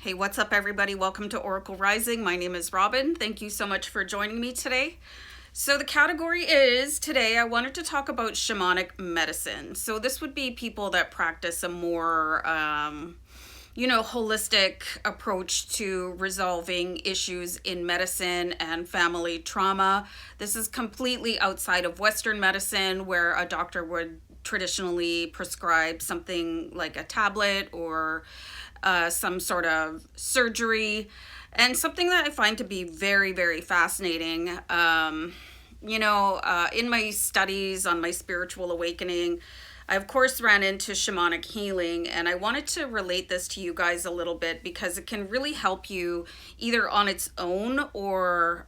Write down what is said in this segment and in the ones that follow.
Hey, what's up, everybody? Welcome to Oracle Rising. My name is Robin. Thank you so much for joining me today. So the category is, today I wanted to talk about shamanic medicine. So this would be people that practice a more, holistic approach to resolving issues in medicine and family trauma. This is completely outside of Western medicine, where a doctor would traditionally prescribe something like a tablet or some sort of surgery, and something that I find to be very, very fascinating. In my studies on my spiritual awakening, I of course ran into shamanic healing, and I wanted to relate this to you guys a little bit because it can really help you either on its own or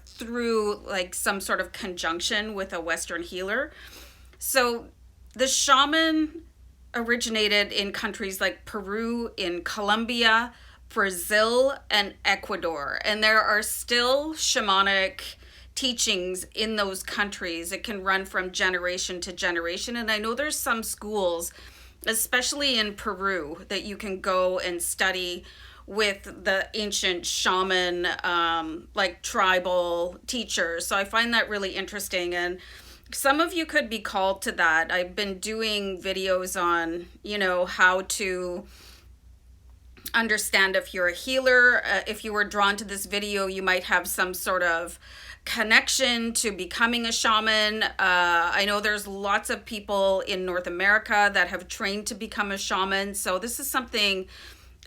through like some sort of conjunction with a Western healer. So the shaman originated in countries like Peru, in Colombia, Brazil, and Ecuador. And there are still shamanic teachings in those countries. It can run from generation to generation. And I know there's some schools, especially in Peru, that you can go and study with the ancient shaman, like tribal teachers. So I find that really interesting. And some of you could be called to that. I've been doing videos on, how to understand if you're a healer. If you were drawn to this video, you might have some sort of connection to becoming a shaman. I know there's lots of people in North America that have trained to become a shaman. So this is something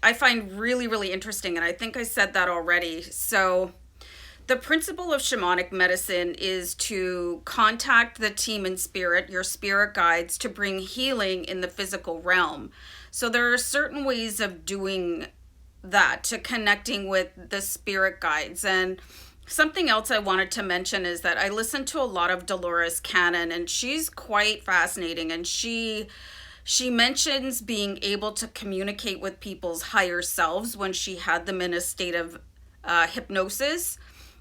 I find really, really interesting. And I think I said that already. So the principle of shamanic medicine is to contact the team in spirit, your spirit guides, to bring healing in the physical realm. So there are certain ways of doing that, to connecting with the spirit guides. And something else I wanted to mention is that I listen to a lot of Dolores Cannon, and she's quite fascinating. And she mentions being able to communicate with people's higher selves when she had them in a state of hypnosis,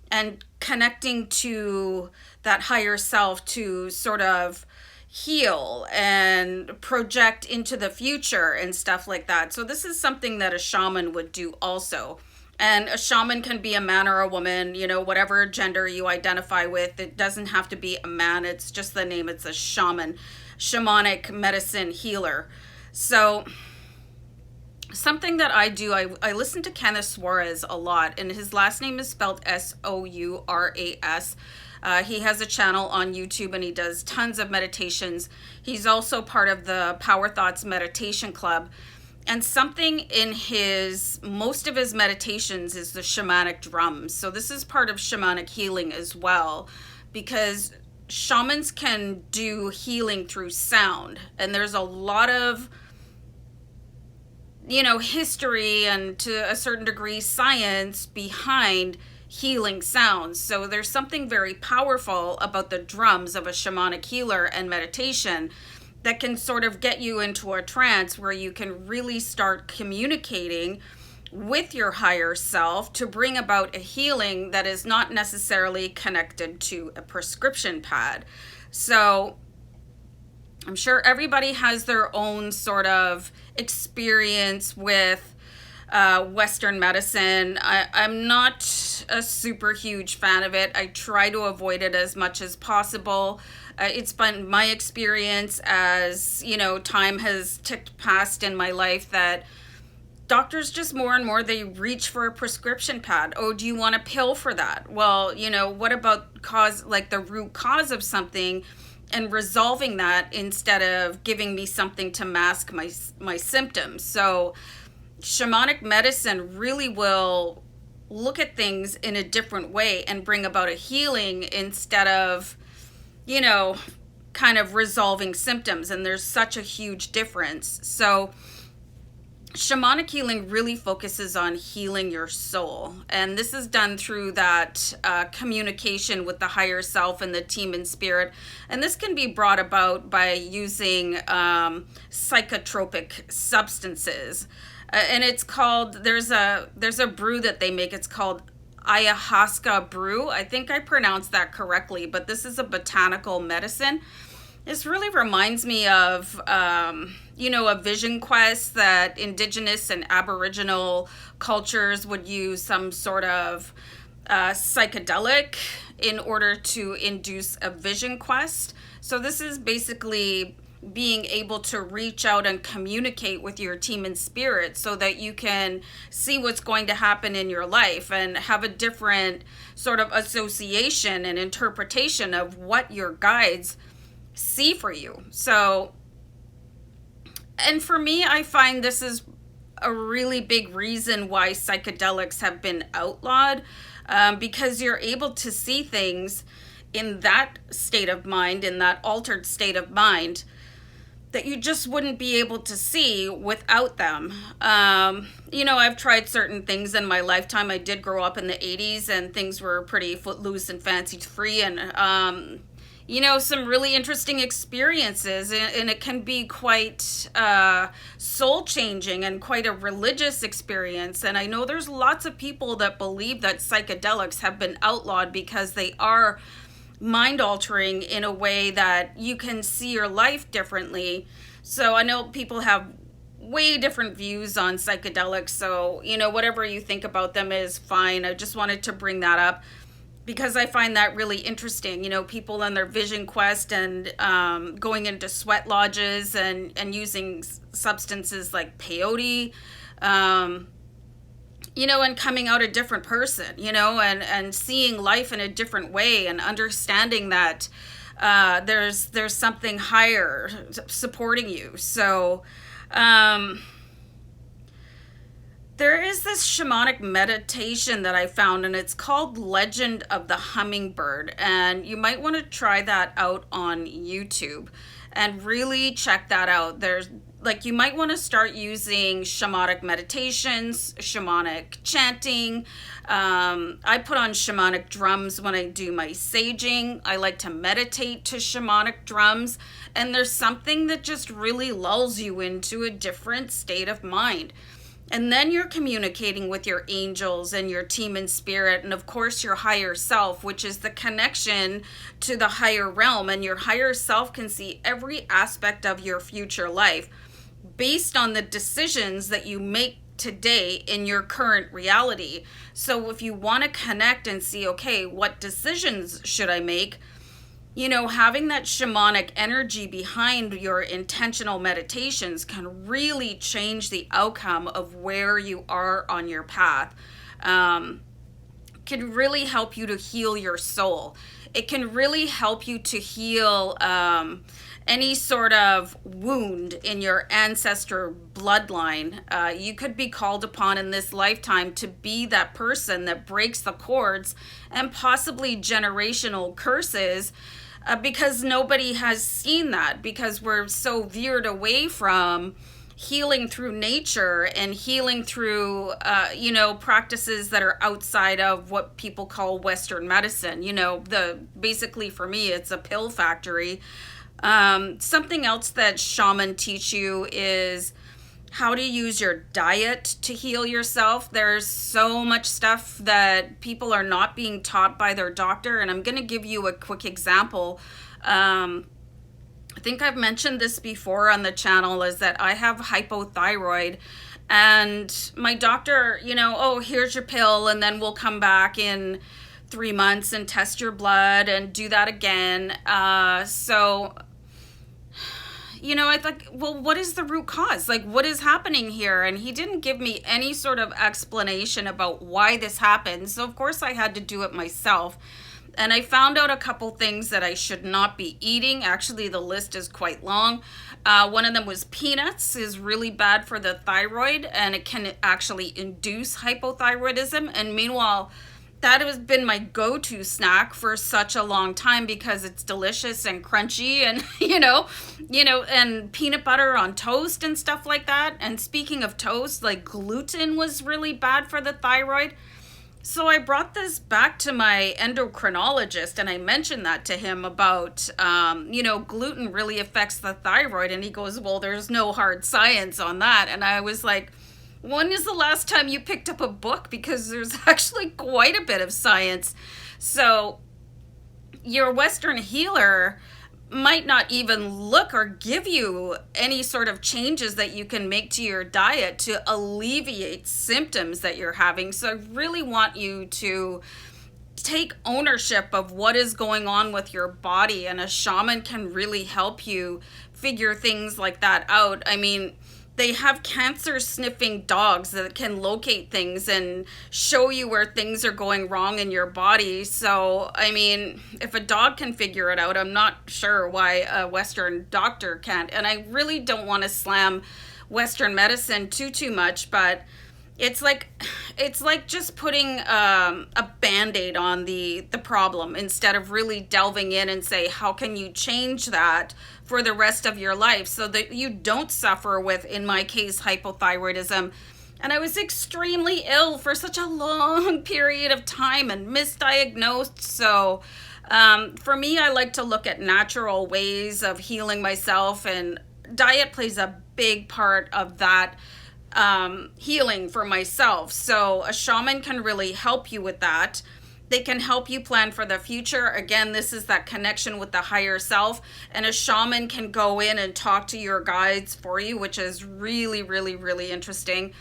and connecting to that higher self to sort of heal and project into the future and stuff like that. So this is something that a shaman would do also. And a shaman can be a man or a woman, whatever gender you identify with. It doesn't have to be a man. It's just the name. It's a shaman, shamanic medicine healer. So something that I do, I listen to Kenneth Suarez a lot, and his last name is spelled Souras. He has a channel on YouTube, and he does tons of meditations. He's also part of the Power Thoughts Meditation Club. And something in most of his meditations is the shamanic drums. So this is part of shamanic healing as well, because shamans can do healing through sound. And there's a lot of history and to a certain degree science behind healing sounds. So there's something very powerful about the drums of a shamanic healer and meditation that can sort of get you into a trance where you can really start communicating with your higher self to bring about a healing that is not necessarily connected to a prescription pad. So I'm sure everybody has their own sort of experience with Western medicine. I'm not a super huge fan of it. I try to avoid it as much as possible. It's been my experience as, time has ticked past in my life that doctors just more and more, they reach for a prescription pad. Oh, do you want a pill for that? Well, what about the root cause of something and resolving that instead of giving me something to mask my symptoms? So shamanic medicine really will look at things in a different way and bring about a healing instead of, kind of resolving symptoms. And there's such a huge difference. So shamanic healing really focuses on healing your soul. And this is done through that communication with the higher self and the team in spirit. And this can be brought about by using psychotropic substances. And it's called, there's a brew that they make. It's called ayahuasca brew. I think I pronounced that correctly, but this is a botanical medicine. This really reminds me of, a vision quest that indigenous and aboriginal cultures would use some sort of psychedelic in order to induce a vision quest. So this is basically being able to reach out and communicate with your team in spirit so that you can see what's going to happen in your life and have a different sort of association and interpretation of what your guides see for you. So, and for me, I find this is a really big reason why psychedelics have been outlawed, because you're able to see things in that state of mind, in that altered state of mind, that you just wouldn't be able to see without them. I've tried certain things in my lifetime. I did grow up in the 80s and things were pretty footloose and fancy free, and some really interesting experiences, and it can be quite soul changing and quite a religious experience. And I know there's lots of people that believe that psychedelics have been outlawed because they are mind altering in a way that you can see your life differently. So I know people have way different views on psychedelics, so whatever you think about them is fine. I just wanted to bring that up because I find that really interesting. People on their vision quest and going into sweat lodges and using substances like peyote, and coming out a different person, and seeing life in a different way and understanding that there's something higher supporting you. So there is this shamanic meditation that I found, and it's called Legend of the Hummingbird. And you might want to try that out on YouTube and really check that out. You might want to start using shamanic meditations, shamanic chanting. I put on shamanic drums when I do my saging. I like to meditate to shamanic drums. And there's something that just really lulls you into a different state of mind. And then you're communicating with your angels and your team in spirit, and of course your higher self, which is the connection to the higher realm. And your higher self can see every aspect of your future life based on the decisions that you make today in your current reality. So if you want to connect and see, okay, what decisions should I make? Having that shamanic energy behind your intentional meditations can really change the outcome of where you are on your path. Can really help you to heal your soul. It can really help you to heal any sort of wound in your ancestor bloodline. You could be called upon in this lifetime to be that person that breaks the cords and possibly generational curses, because nobody has seen that, because we're so veered away from healing through nature and healing through, practices that are outside of what people call Western medicine. Basically for me, it's a pill factory. Something else that shaman teach you is how to use your diet to heal yourself. There's so much stuff that people are not being taught by their doctor, and I'm going to give you a quick example. I think I've mentioned this before on the channel, is that I have hypothyroid, and my doctor, here's your pill, and then we'll come back in 3 months and test your blood and do that again. I thought, well, what is the root cause? What is happening here? And he didn't give me any sort of explanation about why this happened. So, of course, I had to do it myself. And I found out a couple things that I should not be eating. Actually, the list is quite long. One of them was peanuts is really bad for the thyroid, and it can actually induce hypothyroidism. And meanwhile, that has been my go-to snack for such a long time because it's delicious and crunchy, and and peanut butter on toast and stuff like that. And speaking of toast, gluten was really bad for the thyroid. So I brought this back to my endocrinologist, and I mentioned that to him about, gluten really affects the thyroid. And he goes, well, there's no hard science on that. And I was like, when is the last time you picked up a book? Because there's actually quite a bit of science. So your Western healer might not even look or give you any sort of changes that you can make to your diet to alleviate symptoms that you're having. So I really want you to take ownership of what is going on with your body, and a shaman can really help you figure things like that out. I mean, they have cancer sniffing dogs that can locate things and show you where things are going wrong in your body. So, I mean, if a dog can figure it out, I'm not sure why a Western doctor can't. And I really don't want to slam Western medicine too much, but it's like just putting a band-aid on the problem instead of really delving in and say, how can you change that for the rest of your life so that you don't suffer with, in my case, hypothyroidism. And I was extremely ill for such a long period of time and misdiagnosed. So for me, I like to look at natural ways of healing myself, and diet plays a big part of that healing for myself. So a shaman can really help you with that. They can help you plan for the future. Again, this is that connection with the higher self. And a shaman can go in and talk to your guides for you, which is really, really, really interesting.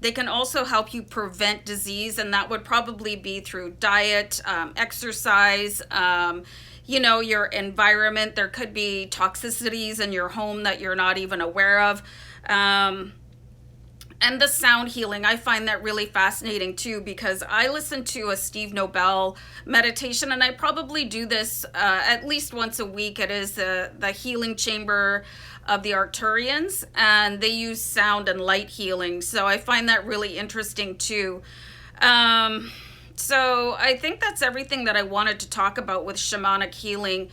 They can also help you prevent disease, and that would probably be through diet, exercise, your environment. There could be toxicities in your home that you're not even aware of. And the sound healing, I find that really fascinating too, because I listen to a Steve Nobel meditation, and I probably do this at least once a week. It is the healing chamber of the Arcturians, and they use sound and light healing. So I find that really interesting too. So I think that's everything that I wanted to talk about with shamanic healing.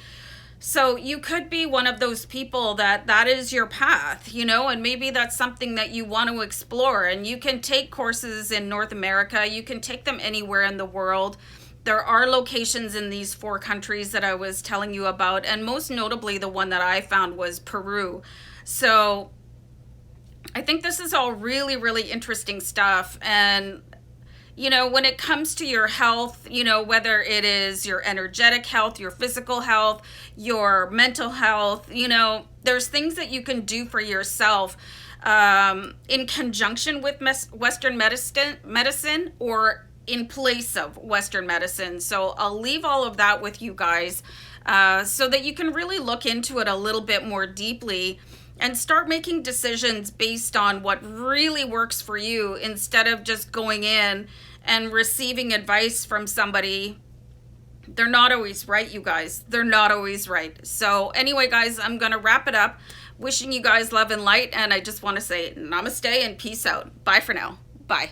So you could be one of those people that is your path, and maybe that's something that you want to explore. And you can take courses in North America. You can take them anywhere in the world. There are locations in these 4 countries that I was telling you about. And most notably, the one that I found was Peru. So I think this is all really, really interesting stuff. And when it comes to your health, whether it is your energetic health, your physical health, your mental health, there's things that you can do for yourself in conjunction with Western medicine or in place of Western medicine. So I'll leave all of that with you guys so that you can really look into it a little bit more deeply and start making decisions based on what really works for you, instead of just going in and receiving advice from somebody. They're not always right, you guys. They're not always right. So anyway, guys, I'm going to wrap it up. Wishing you guys love and light. And I just want to say namaste and peace out. Bye for now. Bye.